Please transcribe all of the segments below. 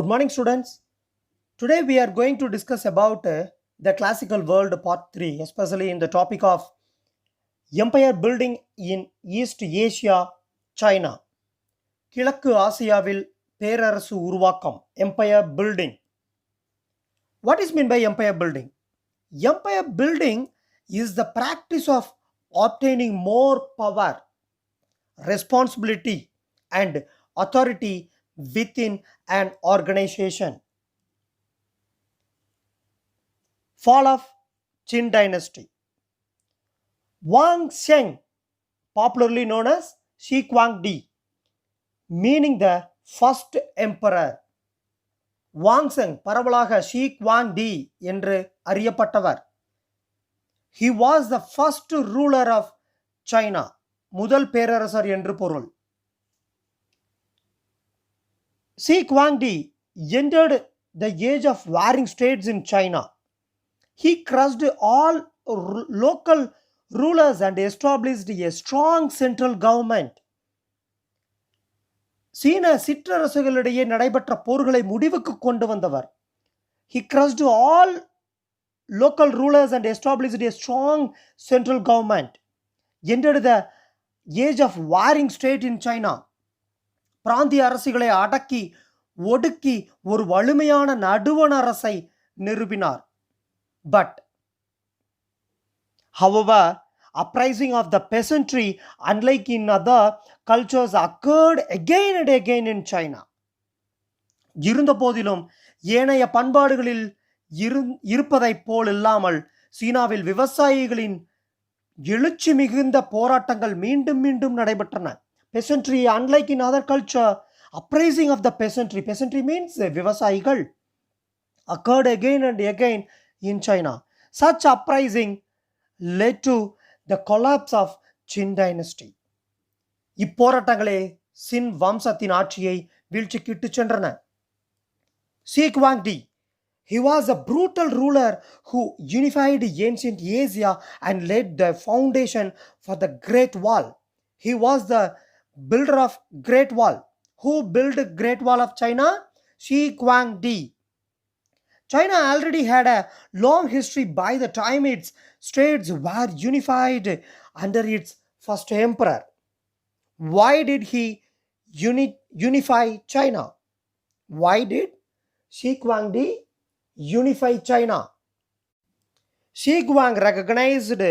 Good morning, students. Today we are going to discuss about the classical world part 3, especially in the topic of empire building in East Asia, China. கிழக்கு ஆசியாவில் பேரரசு உருவாக்கம், empire building. What is meant by empire building? Empire building is the practice of obtaining more power, responsibility, and authority within an organization. Fall of Qin Dynasty. Wang Sheng, popularly known as Shi Huangdi, meaning the first emperor. Wang Sheng, பரவலாக she குவாங்டி என்று அறியப்பட்டவர். He was the first ruler of China. முதல் பேரரசர் என்று பொருள். Shi Huangdi entered the age of warring states in China. He crushed all local rulers and established a strong central government. சீன சிற்றரசுகளிடையே நடைபெற்ற போர்களை முடிவுக்கு கொண்டு வந்தவர். He crushed all local rulers and established a strong central government. Entered the age of warring state in China. பிராந்திய அரசுகளை அடக்கி ஒடுக்கி ஒரு வலிமையான நடுவண் அரசை நிறுவினார். But, however, uprising of the peasantry, unlike in other cultures, occurred again and again in China. இருந்த போதிலும் ஏனைய பண்பாடுகளில் இருப்பதைப் போல் இல்லாமல் சீனாவில் விவசாயிகளின் எழுச்சி மிகுந்த போராட்டங்கள் மீண்டும் மீண்டும் நடைபெற்றன. Peasantry, unlike in other culture, uprising of the peasantry means விவசாயிகள், occurred again and again in China. Such uprising led to the collapse of Qin Dynasty. இப்போராட்டங்களே சின் வம்சத்தின் ஆட்சியை வீழ்ச்சிக்கிட்டு சென்றன. Shi Huangdi, he was a brutal ruler who unified ancient Asia and laid the foundation for the Great Wall. He was the builder of Great Wall. Who built Great Wall of China? Shi Huangdi. China already had a long history by the time its states were unified under its first emperor. Why did he unify China? Why did Shi Huangdi unify China? Shi Huang recognized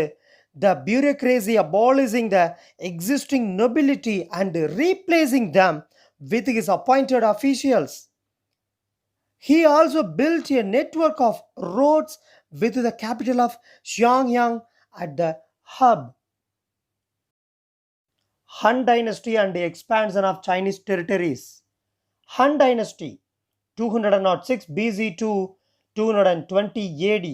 the bureaucracy, abolishing the existing nobility and replacing them with his appointed officials. He also built a network of roads with the capital of Xiangyang at the hub. Han Dynasty and the expansion of Chinese territories. Han Dynasty, 206 BC to 220 AD,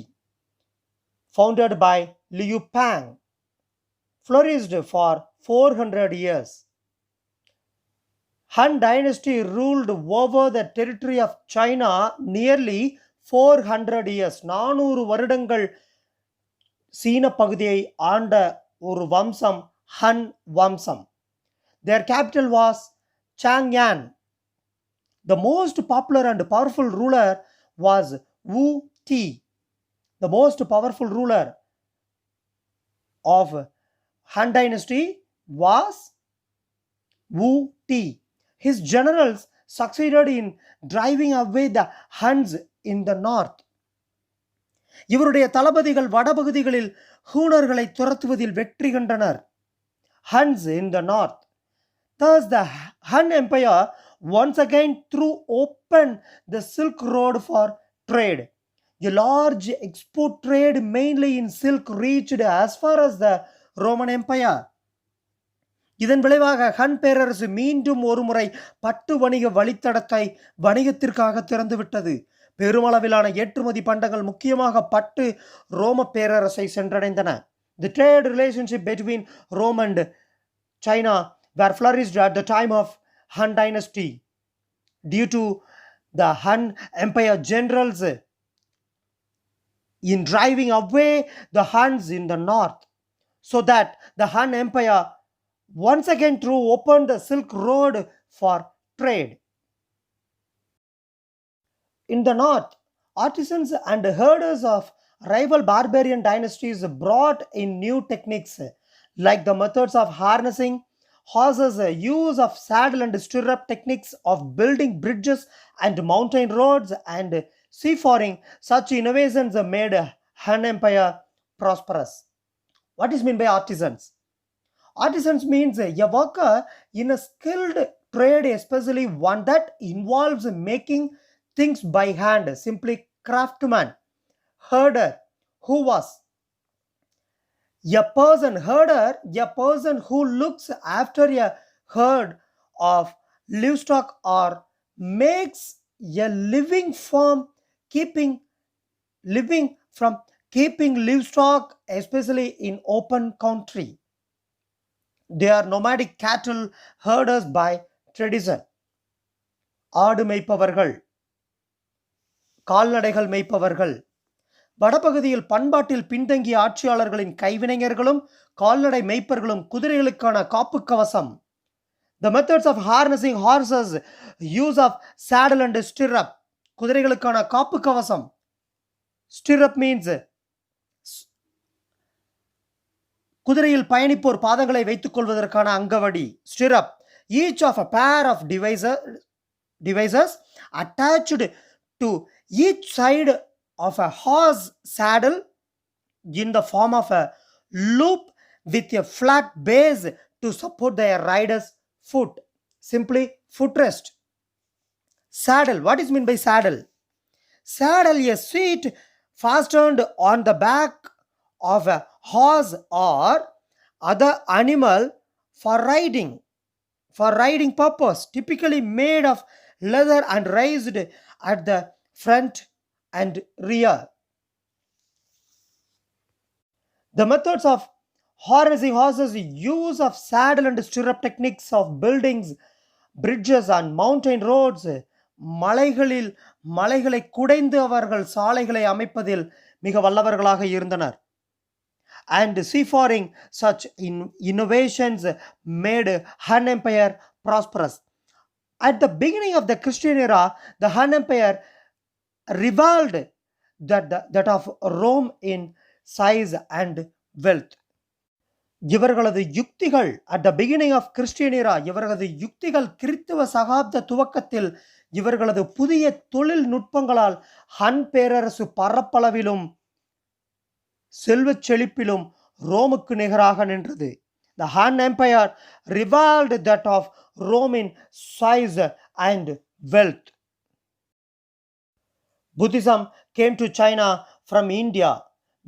founded by Liu Pang, flourished for 400 years. Han Dynasty ruled over the territory of China nearly 400 years. 400 வருடங்கள் சீன பகுதியை ஆண்ட ஒரு வம்சம் Han வம்சம். Their capital was Chang'an. The most popular and powerful ruler was Wu Ti. The most powerful ruler of Han Dynasty was Wu Ti. His generals succeeded in driving away the Huns in the north. இவருடைய தளபதிகள் வடபகுதிகளில் ஹூனர்களை துரத்துவதில் வெற்றி கண்டனர். Huns in the north. Thus the Han Empire once again threw open the Silk Road for trade. A large export trade mainly in silk reached as far as the Roman Empire. இதன் விளைவாக ஹன் பேரரசு மீண்டும் ஒருமுறை பட்டு வணிக வழித்தடத்தை வணிகத்திற்காக திறந்துவிட்டது. பெருமளவிலான ஏற்றுமதி பண்டங்கள் முக்கியமாக பட்டு ரோம பேரரசை சென்றடைந்தன. The trade relationship between Rome and China were flourished at the time of Han Dynasty due to the Han Empire generals in driving away the Huns in the north, so that the Han Empire once again threw open the Silk Road for trade. In the north, artisans and herders of rival barbarian dynasties brought in new techniques like the methods of harnessing horses, use of saddle and stirrup techniques of building bridges and mountain roads and seafaring. Such innovations made Han Empire prosperous. What is meant by artisans? Artisans means a worker in a skilled trade, especially one that involves making things by hand, simply craftsman. Herder, who was a person, herder, a person who looks after a herd of livestock or makes a living from keeping living from keeping livestock, especially in open country. They are nomadic cattle herders by tradition. ஆடு மேய்ப்பவர்கள், கால்நடைகள் மேய்ப்பவர்கள். வடபகுதியில் பண்பாட்டில் பின்தங்கிய ஆட்சியாளர்களின் கைவினைஞர்களும் கால்நடை மேய்ப்பர்களும் குதிரைகளுக்கான காப்பு கவசம். The methods of harnessing horses, use of saddle and stirrup. குதிரைகளுக்கான காப்பு கவசம். Stirrup means குதிரையில் பயணிப்போர் பாதங்களை வைத்துக் கொள்வதற்கான அங்கவடி. Stirrup, each of a pair of devices attached to each side of a horse saddle in the form of a loop with a flat base to support their rider's foot. Simply footrest. Saddle, what is meant by saddle? Saddle, a seat fastened on the back of a horse or other animal for riding purpose, typically made of leather and raised at the front and rear. The methods of harnessing horses, use of saddle and stirrup techniques of buildings, bridges and mountain roads. மலைகளை குடைந்து அவர்கள் சாலைகளை அமைப்பதில் மிக வல்லவர்களாக இருந்தனர். And seafaring, such innovations made Han Empire prosperous. At the beginning of the Christian era, the Han Empire rivaled that of Rome in size and wealth. இவர்களது யுக்திகள், at the beginning of Christian era, இவர்களது யுக்திகள் கிறிஸ்தவ சகாப்த துவக்கத்தில் இவர்களது புதிய தொழில் நுட்பங்களால் ஹன் பேரரசு பரப்பளவிலும் செல்வச் செழிப்பிலும் ரோமுக்கு நிகராக நின்றது. The Han Empire rivaled that of Rome in size and wealth. Buddhism came to China from India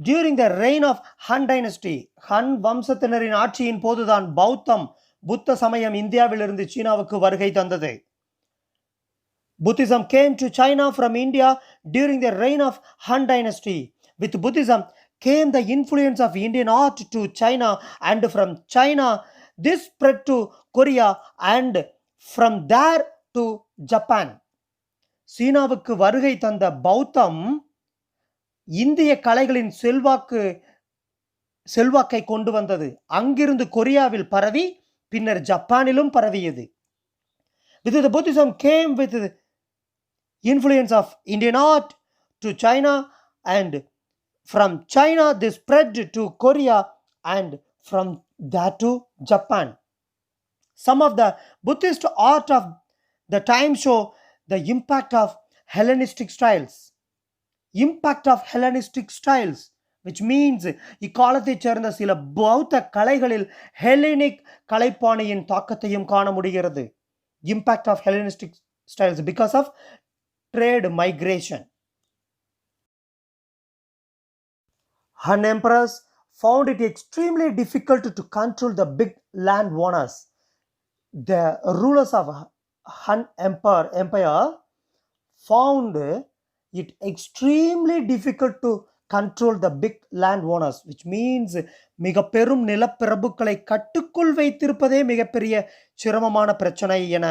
during the reign of Han Dynasty. Han வம்சத்தினரின் ஆட்சியின் போதுதான் புத்த சமயம் இந்தியாவிலிருந்து சீனாவுக்கு வருகை தந்தது. Buddhism came to China from India during the reign of Han Dynasty. With Buddhism came the influence of Indian art to China, and from China this spread to Korea and from there to Japan. சீனாவுக்கு வருகை தந்த பௌத்தம் இந்திய கலைகளின் செல்வாக்கை கொண்டு வந்தது. அங்கிருந்து கொரியாவில் பரவி பின்னர் ஜப்பானிலும் பரவியது. With the Buddhism came with the influence of Indian art to China, and from China they spread to Korea and from there to Japan. Some of the Buddhist art of the time show the impact of Hellenistic styles. Impact of Hellenistic styles, which means இக்காலத்தைச் சேர்ந்த சில பௌத்த கலைகளில் Hellenic கலைப்பாணியின் தாக்கத்தையும் காண முடிகிறது. Impact of Hellenistic styles because of trade migration. Han emperors found it extremely difficult to control the big landowners. The rulers of Han Empire found it extremely difficult to control the big landowners, which means மிக பெரும் நிலப்பிரபுக்களை கட்டுக்குள் வைத்திருப்பதே மிகப்பெரிய சிரமமான பிரச்சனை என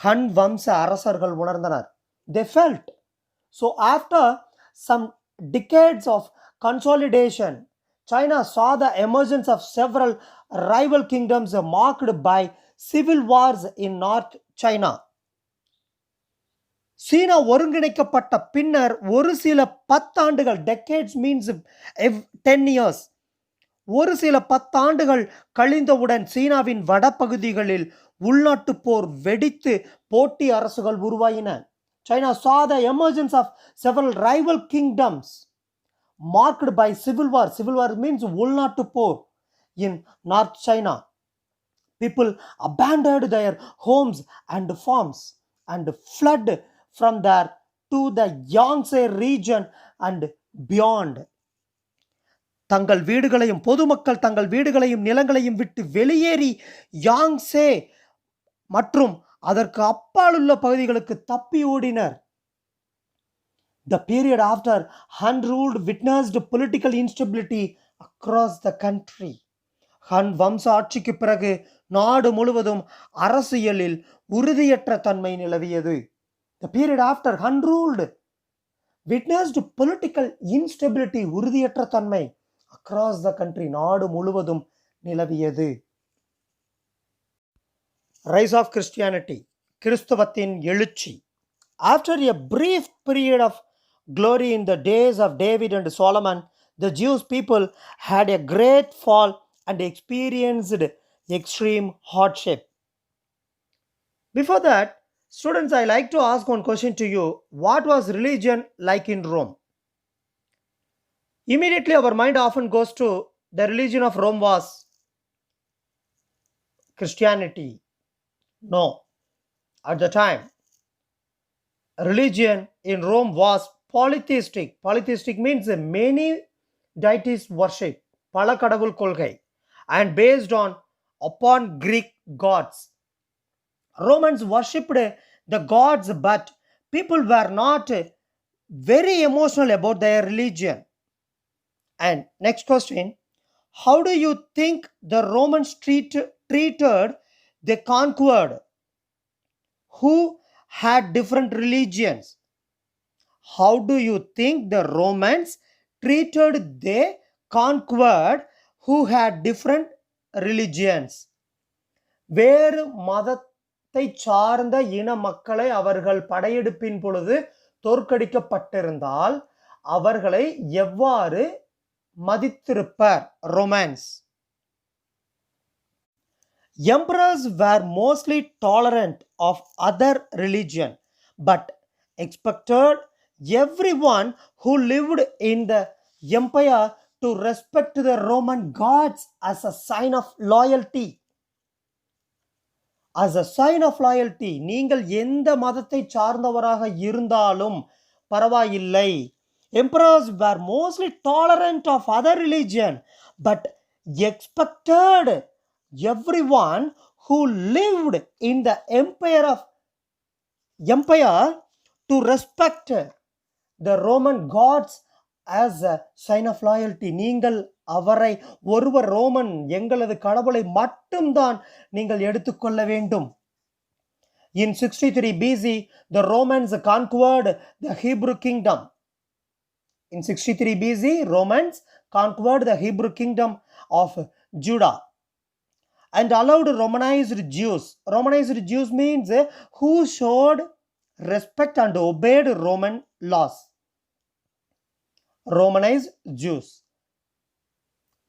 ஹன் வம்ச அரசர்கள் உணர்ந்தனர். They felt. So after some decades of consolidation, China saw the emergence of several rival kingdoms marked by civil wars in North China. சீனா ஒருங்கிணைக்கப்பட்ட பின்னர் ஒரு சில 10 ஆண்டுகள், டெக்கேட்ஸ் மீன்ஸ் 10 years, ஒரு சில 10 ஆண்டுகள் கழிந்தவுடன் சீனாவின் வடபகுதிகளில் உள்நாட்டு போர் வெடித்து போட்டி அரசுகள் உருவாயின. China saw the emergence of several rival kingdoms marked by civil war. Civil war means உள்நாட்டு போர் in North China. People abandoned their homes and farms and fled from there to the Yangtze region and beyond. தங்கள் வீடுகளையும் பொதுமக்கள் தங்கள் வீடுகளையும் நிலங்களையும் விட்டு வெளியேறி Yangtze மற்றும் அதற்கு அப்பாலுள்ள பகுதிகளுக்கு தப்பி ஓடினர். The period after Han ruled witnessed political instability across the country. ஹன் வம்ச ஆட்சிக்கு பிறகு நாடு முழுவதும் அரசியலில் உறுதியற்ற தன்மை நிலவியது. The period after Han ruled witnessed political instability, உறுதியற்ற தன்மை across the country, நாடு முழுவதும் நிலவியது. Rise of Christianity, கிறிஸ்தவத்தின் எழுச்சி. After a brief period of glory in the days of David and Solomon, the Jewish people had a great fall and experienced extreme hardship. Before that, students, I like to ask one question to you. What was religion like in Rome? Immediately our mind often goes to the religion of Rome was Christianity. No. At the time, religion in Rome was polytheistic. Polytheistic means many deities worship, பல கடவுள் கொள்கை, and based upon Greek gods. Romans worshipped the gods, but people were not very emotional about their religion. And next question, how do you think the Romans treated the conquered who had different religions? How do you think the Romans treated the conquered who had different religions? வேறு மதத்தை சார்ந்த இன மக்களை அவர்கள் படையெடுப்பின் பொழுது தோற்கடிக்கப்பட்டிருந்தால் அவர்களை எவ்வாறு மதித்திருப்பர் Romans? Emperors were mostly tolerant of other religion, but expected everyone who lived in the empire to respect the Roman gods as a sign of loyalty. As a sign of loyalty, நீங்கள் எந்த மதத்தை சார்ந்தவராக இருந்தாலும் பரவாயில்லை. Emperors were mostly tolerant of other religion, but expected everyone who lived in the empire to respect the Roman gods as a sign of loyalty. நீங்கள் அவரை ஒருவர் Roman எங்களது கடவுளை மட்டும்தான் நீங்கள் எடுத்துக்கொள்ள வேண்டும். In 63 BC, the Romans conquered the Hebrew kingdom. In 63 BC, Romans conquered the Hebrew kingdom of Judah and allowed Romanized Jews. Romanized Jews means who showed respect and obeyed Roman laws. Romanized Jews.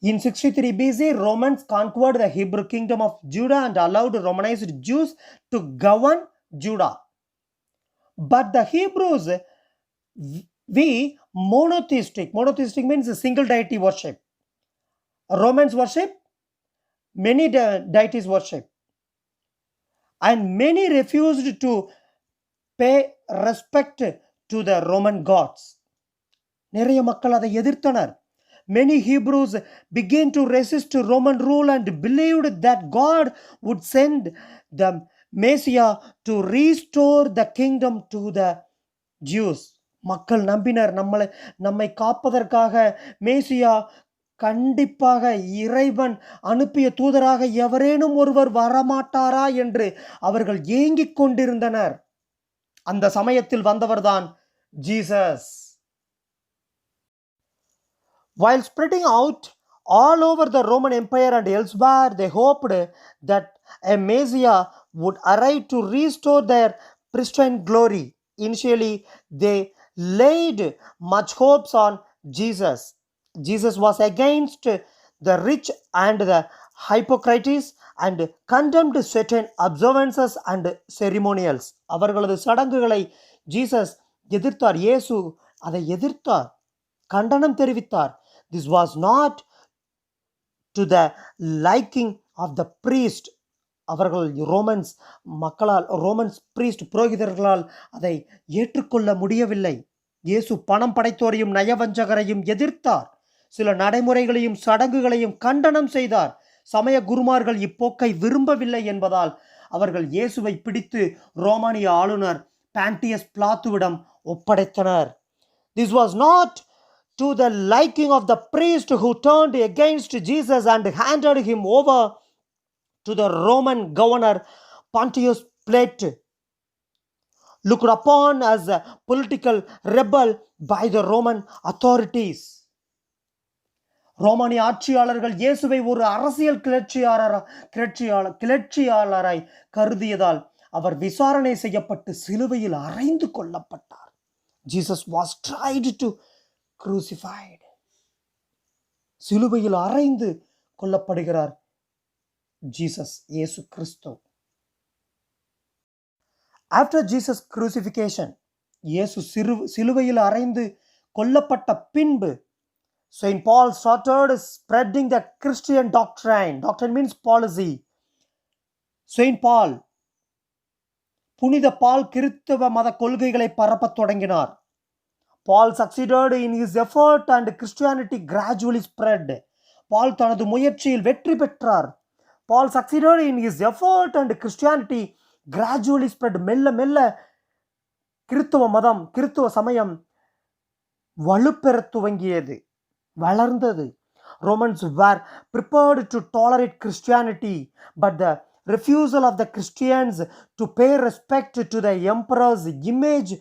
In 63 BC, Romans conquered the Hebrew kingdom of Judah and allowed Romanized Jews to govern Judah. But the Hebrews, we monotheistic. Monotheistic means single deity worship. Romans worship many deities worship, and many refused to pay respect to the Roman gods. நிறைய மக்கள் அதை எதிர்த்தனர். Many Hebrews began to resist Roman rule and believed that God would send the Messiah to restore the kingdom to the Jews. மக்கள் நம்பினர் நம்மை காப்பதற்காக மேசியா கண்டிப்பாக இறைவன் அனுப்பிய தூதராக எவரேனும் ஒருவர் வரமாட்டாரா என்று அவர்கள் ஏங்கிக் கொண்டிருந்தனர். அந்த சமயத்தில் வந்தவர்தான் Jesus. While spreading out all over the Roman Empire and elsewhere, they hoped that a Messiah would arrive to restore their pristine glory. initially they laid much hopes on Jesus. Jesus was against the rich and the hypocrites and condemned certain observances and ceremonials. அவர்களது சடங்குகளை Jesus எதிர்த்தார். இயேசு அதை எதிர்த்தார், கண்டனம் தெரிவித்தார். This was not to the liking of the priest. அவர்கள் Romans மக்களால், ரோமன்ஸ் பிரீஸ்ட் புரோகிதர்களால் அதை ஏற்றுக்கொள்ள முடியவில்லை. இயேசு பணம் படைத்தோரையும் நயவஞ்சகரையும் எதிர்த்தார். சில நடைமுறைகளையும் சடங்குகளையும் கண்டனம் செய்தார். சமய குருமார்கள் இப்போக்கை விரும்பவில்லை என்பதால் அவர்கள் இயேசுவை பிடித்து ரோமானிய ஆளுநர் பாண்டியஸ் பிலாத்துவிடம் ஒப்படைத்தனர். This was not to the liking of the priest who turned against Jesus and handed him over to the Roman governor Pontius Pilate, looked upon as a political rebel by the Roman authorities. ரோமானிய ஆட்சியாளர்கள் இயேசுவை ஒரு அரசியல் கிளர்ச்சியாளராய் கருதியதால் அவர் விசாரணை செய்யப்பட்டு சிலுவையில் அறைந்து கொல்லப்பட்டார். Jesus was tried to crucified. சிலுவையில் அறைந்து கொல்லப்படுகிறார் ஜீசஸ், இயேசு கிறிஸ்து. After Jesus crucifixion, இயேசு சிலுவையில் அறைந்து கொல்லப்பட்ட பின்பு St. Paul started spreading the Christian doctrine. Doctrine means policy. St. Paul, புனித பால் கிறிஸ்தவ மத கொள்கைகளை பரப்பத் தொடங்கினார். Paul succeeded in his effort and Christianity gradually spread. Paul தனது முயற்சியில் வெற்றி பெற்றார். Paul succeeded in his effort and Christianity gradually spread. மெல்ல மெல்ல கிறிஸ்தவ மதம், கிறிஸ்தவ சமயம் வலுப்பெறத் துவங்கியது, வளர்ந்தது. Romans were prepared to tolerate Christianity, but the refusal of the Christians to pay respect to the emperor's image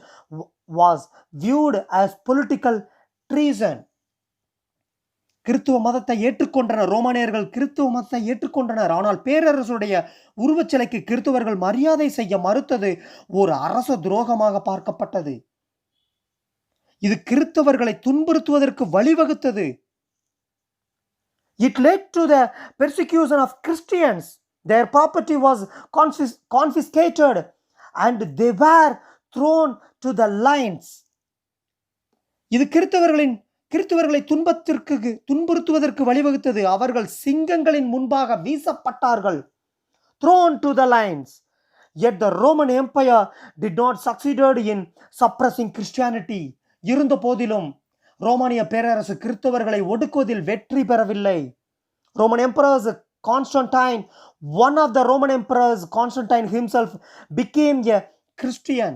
was viewed as political treason. கிறிஸ்துவ மதத்தை ஏற்றுக்கொண்டனர், ரோமானியர்கள் கிறிஸ்துவ மதத்தை ஏற்றுக்கொண்டனர். ஆனால் பேரரசுடைய உருவச்சிலைக்கு கிறிஸ்தவர்கள் மரியாதை செய்ய மறுத்தது ஒரு அரச துரோகமாக பார்க்கப்பட்டது. இது கிறிஸ்தவர்களை துன்புறுத்துவதற்கு வழிவகுத்தது. It led to the persecution of Christians. Their property was confiscated and they were thrown to the lions. இது கிறிஸ்தவர்களை துன்புறுத்துவதற்கு வழிவகுத்தது. அவர்கள் சிங்கங்களின் முன்பாக வீசப்பட்டார்கள். Thrown to the lions. Yet the Roman Empire did not succeed in suppressing Christianity. இருந்த போதிலும் ரோமானிய பேரரசு கிறிஸ்தவர்களை ஒடுக்குவதில் வெற்றி பெறவில்லை. Roman emperors Constantine, one of the Roman emperors, Constantine himself became a Christian.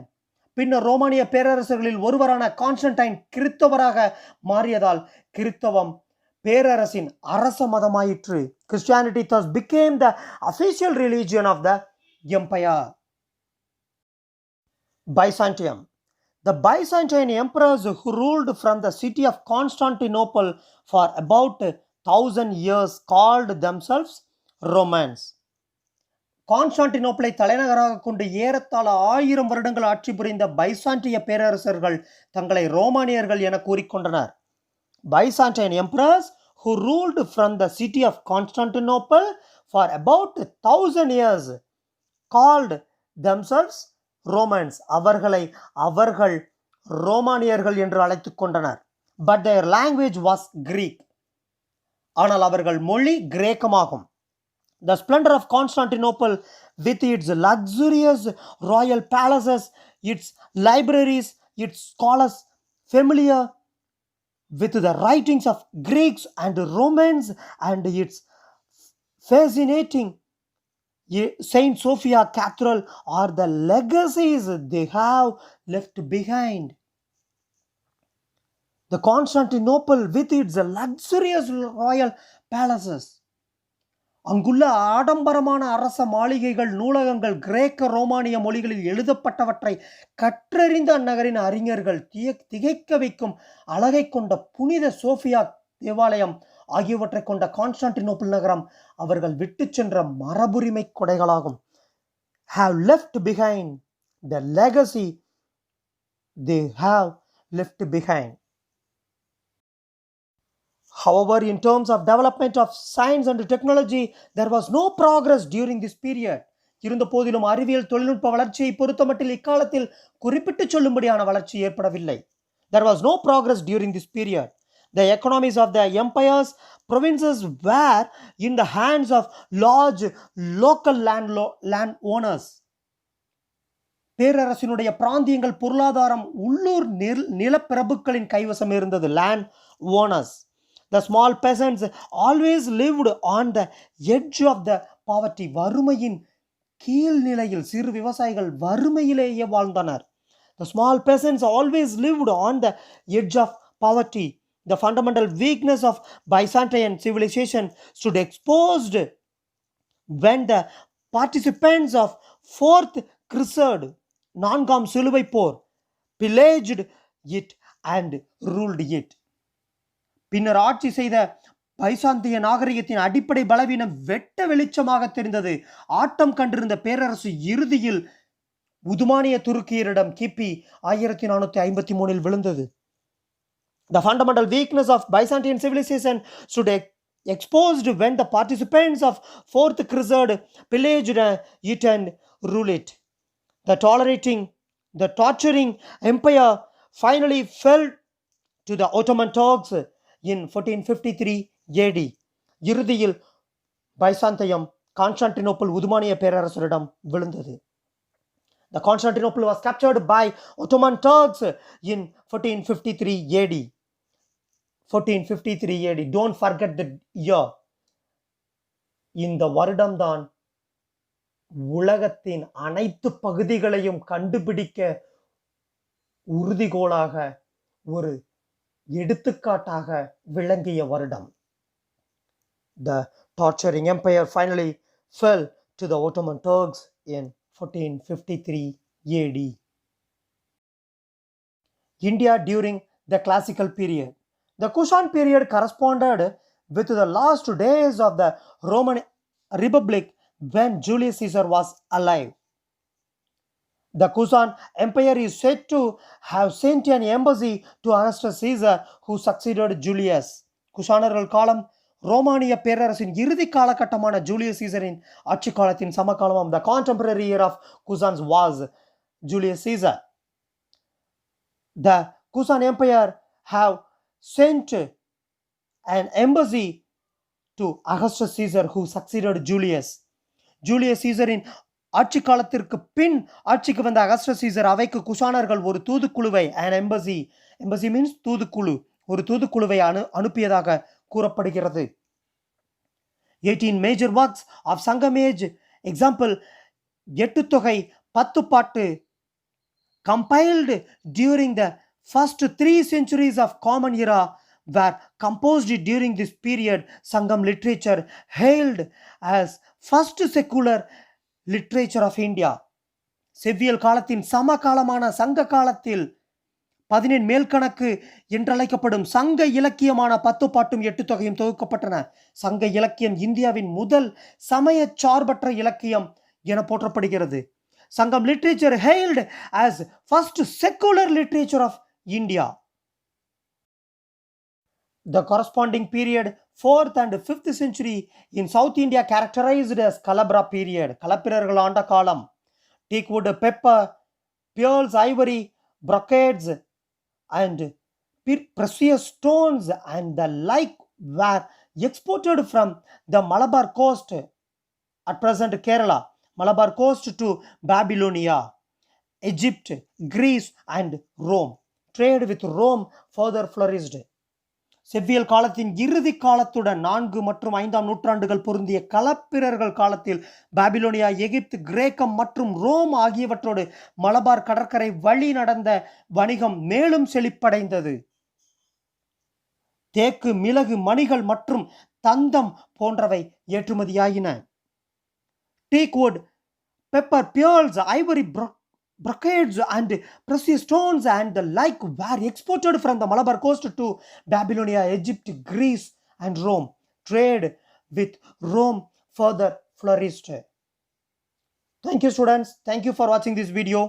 பின்னர் ரோமானிய பேரரசர்களில் ஒருவரான கான்ஸ்டன்டைன் கிறிஸ்தவராக மாறியதால் கிறிஸ்தவம் பேரரசின் அரச மதமாயிற்று. Christianity thus became the official religion of the empire. Byzantium. The Byzantine emperors who ruled from the city of Constantinople for about 1000 years called themselves Romans. கான்ஸ்டான்டினோப்பிளை தலைநகராக கொண்டு ஏறத்தாழ 1000 வருடங்கள் ஆட்சி புரிந்த பைசாண்டிய பேரரசர்கள் தங்களை ரோமானியர்கள் என கூறிக்கொண்டனர். Byzantine emperors who ruled from the city of Constantinople for about 1000 years called themselves Romans. அவர்கள் ரோமானியர்கள் என்று அழைத்துக் கொண்டனர். But their language was Greek. ஆனால் அவர்கள் மொழி கிரேக்கமாகும். The splendor of Constantinople with its luxurious royal palaces, its libraries, its scholars familiar with the writings of Greeks and Romans, and its fascinating Saint Sophia Cathedral are the legacies they have left behind. The Constantinople with its luxurious royal palaces, அங்குள்ள ஆடம்பரமான அரச மாளிகைகள், நூலகங்கள், கிரேக்க ரோமானிய மொழிகளில் எழுதப்பட்டவற்றை கற்றறிந்த அந்நகரின் அறிஞர்கள் திகைக்க வைக்கும் அழகை கொண்ட புனித சோஃபியா தேவாலயம் ஆகியவற்றை கொண்ட கான்ஸ்டான்டினோப்பிள் நகரம் அவர்கள் விட்டு சென்ற மரபுரிமை கொடைகளாகும். Have left behind the legacy they have left behind. However, in terms of development of science and technology, there was no progress during this period. இருந்த போதிலும் அறிவியல் தொழில்நுட்ப வளர்ச்சியை பொறுத்தமட்டில் இக்காலத்தில் குறிப்பிட்டு சொல்லும்படியான வளர்ச்சி ஏற்படவில்லை. There was no progress during this period. The economies of the empires, provinces were in the hands of large local land owners. பேரரசினுடைய பிராந்தியங்கள் பொருளாதாரம் உள்ளூர் நிலப்பிரபுக்களின் கைவசம் இருந்தது. Land owners. The small peasants always lived on the edge of the poverty. வறுமையின் கீழ்நிலையில் சிறு விவசாயிகள் வறுமையிலேயே வாழ்ந்தனர். The small peasants always lived on the edge of poverty. The fundamental weakness of Byzantine civilization stood exposed when the participants of Fourth Crusade, நான்காம் சிலுவை போர், pillaged it and ruled it. பின்னர் ஆட்சி செய்த பைசாந்திய நாகரிகத்தின் அடிப்படை பலவீனம் வெட்ட வெளிச்சமாக தெரிந்தது. ஆட்டம் கண்டிருந்த பேரரசு இறுதியில் உதுமானிய துருக்கியரிடம் கிபி 1453 விழுந்தது. The fundamental weakness of Byzantine civilization stood exposed when the participants of Fourth Crusade pillaged it and ruled it. The torturing empire finally fell to the Ottoman Turks in 1453 AD. இறுதியில் பைசாந்தியம் கான்ஸ்டான்டினோப்பிள் உதுமானிய பேரரசரிடம் விழுந்தது. The Constantinople was captured by Ottoman Turks in 1453 AD. 1453 AD. Don't forget the year. இந்த வருடம்தான் உலகத்தின் அனைத்து பகுதிகளையும் கண்டுபிடிக்க உறுதிகோலாக ஒரு எடுத்துக்காட்டாக விளங்கிய வருடம். The torturing empire finally fell to the Ottoman Turks in 1453 AD. India during the classical period. The Kushan period corresponded with the last days of the Roman Republic when Julius Caesar was alive. The Kushan Empire is said to have sent an embassy to Augustus Caesar, who succeeded Julius. குஷானர்கள் காலம் ரோமானிய பேரரசின் இறுதி காலகட்டமான Julius சீசரின் ஆட்சி காலத்தின் சமகாலமாம். The contemporary year of Kusans was Julius Caesar. The Kusan Empire have sent an embassy to Augustus Caesar, who succeeded Julius. Julius சீசரின் ஆட்சி காலத்திற்கு பின் ஆட்சிக்கு வந்த அகஸ்டஸ் சீசர் அவைக்கு குஷானர்கள் ஒரு தூதுக்குழுவை an embassy means தூதுக்குழு, ஒரு தூதுக்குழுவை அனுப்பியதாக கூறப்படுகிறது. 18 major works of Sangam age, example Ettuthokai 10 பாட்டு, compiled during the first 3 centuries of common era, were composed during this period. Sangam literature hailed as first secular literature of India. செவ்வியல் காலத்தின் சமகாலமான சங்க காலத்தில் 17 மேல்கணக்கு என்றழைக்கப்படும் சங்க இலக்கியமான 10 பாட்டும் 8 தொகையும் தொகுக்கப்பட்டன. சங்க இலக்கியம் இந்தியாவின் முதல் சமய சார்பற்ற இலக்கியம் என போற்றப்படுகிறது. சங்கம் literature hailed as first secular literature of India. The corresponding period 4th and 5th century in South India characterized as Kalabra period. கலப்பிரர்கள் ஆண்ட காலம். Teakwood, pepper, pearls, ivory, brocades and precious stones and the like were exported from the Malabar coast, at present Kerala, Malabar coast, to Babylonia, Egypt, Greece and Rome. Trade with Rome further flourished. செவ்வியல் காலத்தின் இறுதி காலத்துடன் 4 மற்றும் 5ஆம் நூற்றாண்டுகள் பொருந்திய களப்பிரர்கள் காலத்தில் பாபிலோனியா, எகிப்து, கிரேக்கம் மற்றும் ரோம் ஆகியவற்றோடு மலபார் கடற்கரை வழி நடந்த வணிகம் மேலும் செழிப்படைந்தது. தேக்கு, மிளகு, மணிகள் மற்றும் தந்தம் போன்றவை ஏற்றுமதியாயின. Teakwood, pepper, pearls, ivory, brocades and precious stones and the like were exported from the Malabar coast to Babylonia, Egypt, Greece and Rome. Trade with Rome further flourished. Thank you, students. Thank you for watching this video.